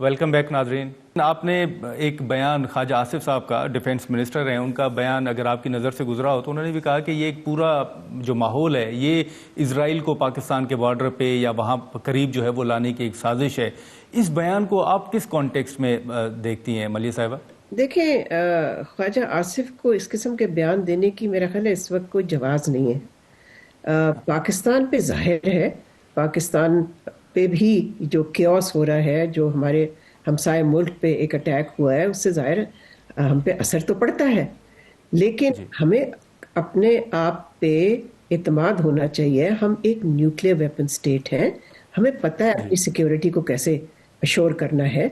Welcome back ناظرین. آپ نے ایک بیان خواجہ آصف صاحب کا، ڈیفینس منسٹر ہیں، ان کا بیان اگر آپ کی نظر سے گزرا ہو تو انہوں نے بھی کہا کہ یہ ایک پورا جو ماحول ہے یہ اسرائیل کو پاکستان کے بارڈر پہ یا وہاں قریب جو ہے وہ لانے کی ایک سازش ہے. اس بیان کو آپ کس کانٹیکسٹ میں دیکھتی ہیں ملیح صاحبہ؟ دیکھیں، خواجہ آصف کو اس قسم کے بیان دینے کی میرا خیال ہے اس وقت کوئی جواز نہیں ہے. پاکستان پہ ظاہر ہے، پاکستان پہ بھی جو کیوس ہو رہا ہے، جو ہمارے ہمسائے ملک پہ ایک اٹیک ہوا ہے، اس سے ظاہر ہم پہ اثر تو پڑتا ہے، لیکن ہمیں اپنے آپ پہ اعتماد ہونا چاہیے. ہم ایک نیوکلیئر ویپن سٹیٹ ہیں، ہمیں پتہ ہے اپنی سیکیورٹی کو کیسے اشور کرنا ہے.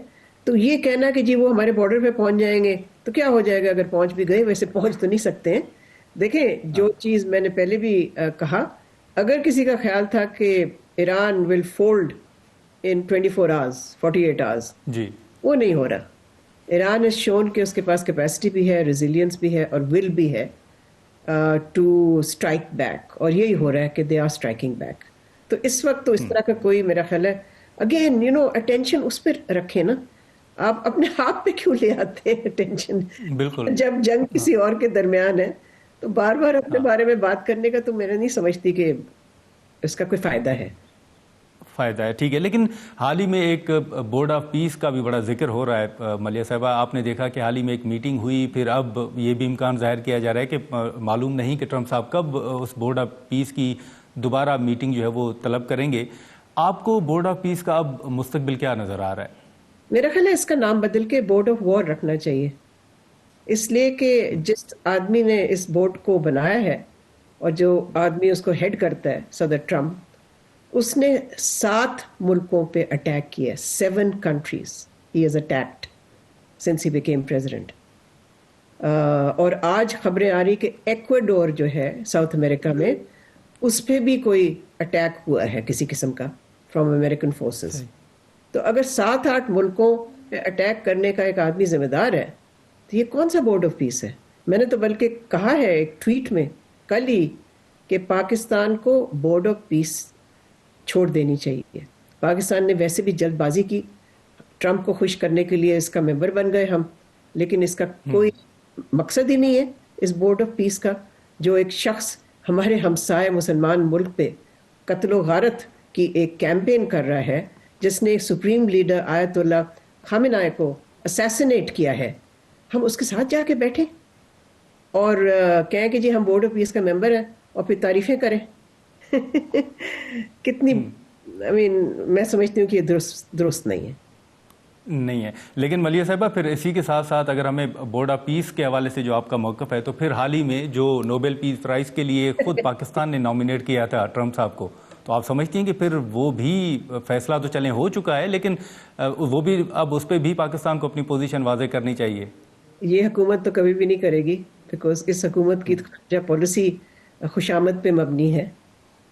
تو یہ کہنا کہ جی وہ ہمارے بارڈر پہ پہنچ جائیں گے تو کیا ہو جائے گا اگر پہنچ بھی گئے، ویسے پہنچ تو نہیں سکتے ہیں. دیکھیں، جو چیز میں نے پہلے بھی کہا، اگر کسی کا خیال تھا کہ ایران ول فولڈ in 24 hours 48 hours، وہ نہیں ہو رہا. ایران has shown کہ اس کے پاس کیپیسٹی بھی ہے، ریزیلینس بھی ہے اور ول بھی ہے ٹو اسٹرائک بیک، اور یہی ہو رہا ہے کہ دے آر اسٹرائکنگ بیک. تو اس وقت تو اس طرح کا کوئی میرا خیال ہے، اگین اٹینشن اس پہ رکھے نا. آپ اپنے آپ پہ کیوں لے آتے ہیں اٹینشن؟ بالکل، جب جنگ کسی اور کے درمیان ہے تو بار بار اپنے بارے میں بات کرنے کا تو میں نہیں سمجھتی کہ اس کا کوئی فائدہ ہے. ٹھیک ہے. لیکن حال ہی میں ایک بورڈ آف پیس کا بھی بڑا ذکر ہو رہا ہے ملیح صاحبہ. آپ نے دیکھا کہ حال ہی میں ایک میٹنگ ہوئی، پھر اب یہ بھی امکان ظاہر کیا جا رہا ہے کہ معلوم نہیں کہ ٹرمپ صاحب کب اس بورڈ آف پیس کی دوبارہ میٹنگ جو ہے وہ طلب کریں گے. آپ کو بورڈ آف پیس کا اب مستقبل کیا نظر آ رہا ہے؟ میرا خیال ہے اس کا نام بدل کے بورڈ آف وار رکھنا چاہیے، اس لیے کہ جس آدمی نے اس بورڈ کو بنایا ہے اور جو آدمی اس کو ہیڈ کرتا ہے، صدر ٹرمپ، اس نے 7 ملکوں پہ اٹیک کیا. 7 countries he has attacked since he became president. اور آج خبریں آ رہی کہ ایکویڈور جو ہے ساؤتھ امریکہ میں، اس پہ بھی کوئی اٹیک ہوا ہے کسی قسم کا فرام امریکن فورسز. تو اگر 7-8 ملکوں پہ اٹیک کرنے کا ایک آدمی ذمہ دار ہے تو یہ کون سا بورڈ آف پیس ہے؟ میں نے تو بلکہ کہا ہے ایک ٹویٹ میں کل ہی کہ پاکستان کو بورڈ آف پیس چھوڑ دینی چاہیے. پاکستان نے ویسے بھی جلد بازی کی، ٹرمپ کو خوش کرنے کے لیے اس کا ممبر بن گئے ہم، لیکن اس کا کوئی مقصد ہی نہیں ہے اس بورڈ آف پیس کا. جو ایک شخص ہمارے ہمسائے مسلمان ملک پہ قتل و غارت کی ایک کیمپین کر رہا ہے، جس نے سپریم لیڈر آیت اللہ خامنہ کو اسیسینیٹ کیا ہے، ہم اس کے ساتھ جا کے بیٹھیں اور کہیں کہ جی ہم بورڈ آف پیس کا ممبر ہیں اور پھر تعریفیں کریں؟ کتنی میں سمجھتی ہوں کہ یہ درست نہیں ہے. لیکن ملیح صاحبہ پھر اسی کے ساتھ ساتھ اگر ہمیں بورڈ آف پیس کے حوالے سے جو آپ کا موقف ہے، تو پھر حال ہی میں جو نوبل پیس پرائز کے لیے خود پاکستان نے نامینیٹ کیا تھا ٹرمپ صاحب کو، تو آپ سمجھتی ہیں کہ پھر وہ بھی فیصلہ تو چلیں ہو چکا ہے، لیکن وہ بھی اب اس پہ بھی پاکستان کو اپنی پوزیشن واضح کرنی چاہیے؟ یہ حکومت تو کبھی بھی نہیں کرے گی، بیکاز اس حکومت کی خارجہ پالیسی خوشامد پہ مبنی ہے.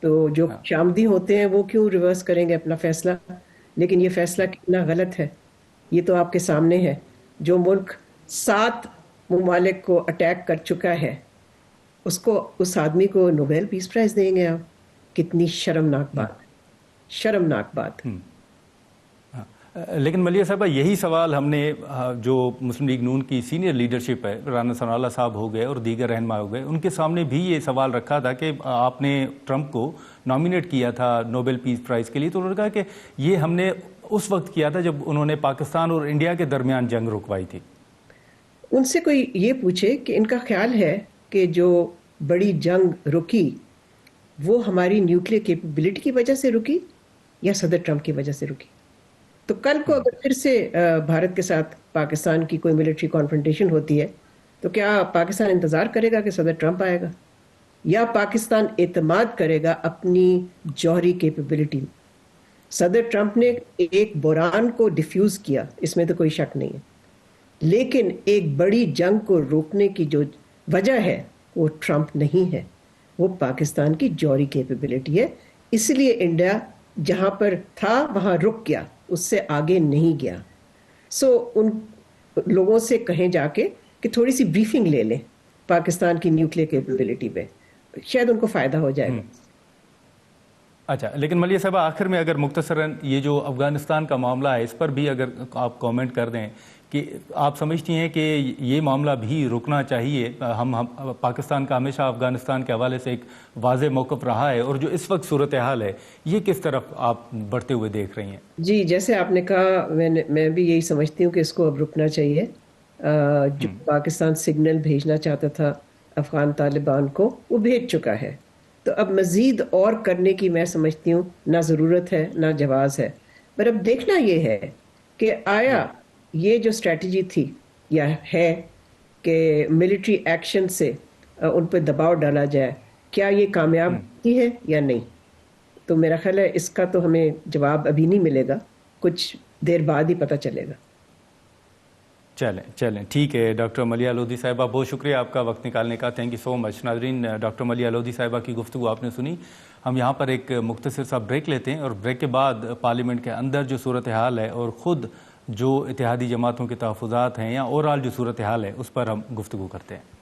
تو جو خوشامدی ہوتے ہیں وہ کیوں ریورس کریں گے اپنا فیصلہ؟ لیکن یہ فیصلہ کتنا غلط ہے یہ تو آپ کے سامنے ہے. جو ملک 7 ممالک کو اٹیک کر چکا ہے، اس آدمی کو نوبیل پیس پرائز دیں گے آپ؟ کتنی شرمناک بات، شرمناک بات. لیکن ملیح صاحبہ یہی سوال ہم نے جو مسلم لیگ نون کی سینئر لیڈرشپ ہے، رانا ثناء اللہ صاحب ہو گئے اور دیگر رہنما ہو گئے، ان کے سامنے بھی یہ سوال رکھا تھا کہ آپ نے ٹرمپ کو نامینیٹ کیا تھا نوبل پیس پرائز کے لیے، تو انہوں نے کہا کہ یہ ہم نے اس وقت کیا تھا جب انہوں نے پاکستان اور انڈیا کے درمیان جنگ رکوائی تھی. ان سے کوئی یہ پوچھے کہ ان کا خیال ہے کہ جو بڑی جنگ رکی وہ ہماری نیوکلیئر کیپیبلٹی کی وجہ سے رکی یا صدر ٹرمپ کی وجہ سے رکی؟ تو کل کو اگر پھر سے بھارت کے ساتھ پاکستان کی کوئی ملٹری کانفرنٹیشن ہوتی ہے تو کیا پاکستان انتظار کرے گا کہ صدر ٹرمپ آئے گا، یا پاکستان اعتماد کرے گا اپنی جوہری کیپیبلٹی؟ صدر ٹرمپ نے ایک بحران کو ڈیفیوز کیا، اس میں تو کوئی شک نہیں ہے، لیکن ایک بڑی جنگ کو روکنے کی جو وجہ ہے وہ ٹرمپ نہیں ہے، وہ پاکستان کی جوہری کیپیبلٹی ہے. اس لیے انڈیا جہاں پر تھا وہاں رک گیا، اس سے آگے نہیں گیا. ان لوگوں سے کہیں جا کے کہ تھوڑی سی بریفنگ لے لیں پاکستان کی نیوکلیئر کیپیبلٹی پہ، شاید ان کو فائدہ ہو جائے گا. اچھا، لیکن ملیح صاحبہ آخر میں اگر مختصراً یہ جو افغانستان کا معاملہ ہے اس پر بھی اگر آپ کامنٹ کر دیں کہ آپ سمجھتی ہیں کہ یہ معاملہ بھی رکنا چاہیے؟ ہم پاکستان کا ہمیشہ افغانستان کے حوالے سے ایک واضح موقف رہا ہے، اور جو اس وقت صورتحال ہے یہ کس طرف آپ بڑھتے ہوئے دیکھ رہی ہیں؟ جی، جیسے آپ نے کہا، میں بھی یہی سمجھتی ہوں کہ اس کو اب رکنا چاہیے۔ جو پاکستان سگنل بھیجنا چاہتا تھا افغان طالبان کو، وہ بھیج چکا ہے۔ تو اب مزید اور کرنے کی میں سمجھتی ہوں نہ ضرورت ہے نہ جواز ہے۔ پر اب دیکھنا یہ ہے کہ آیا یہ جو اسٹریٹجی تھی یا ہے کہ ملٹری ایکشن سے ان پہ دباؤ ڈالا جائے، کیا یہ کامیاب ہوتی ہے یا نہیں؟ تو میرا خیال ہے اس کا تو ہمیں جواب ابھی نہیں ملے گا، کچھ دیر بعد ہی پتہ چلے گا۔ چلیں ٹھیک ہے ڈاکٹر ملیحہ لودھی صاحبہ، بہت شکریہ آپ کا وقت نکالنے کا، تھینک یو سو مچ۔ ناظرین، ڈاکٹر ملیحہ لودھی صاحبہ کی گفتگو آپ نے سنی۔ ہم یہاں پر ایک مختصر سا بریک لیتے ہیں، اور بریک کے بعد پارلیمنٹ کے اندر جو صورتحال ہے اور خود جو اتحادی جماعتوں کے تحفظات ہیں یا اوورآل جو صورتحال ہے اس پر ہم گفتگو کرتے ہیں۔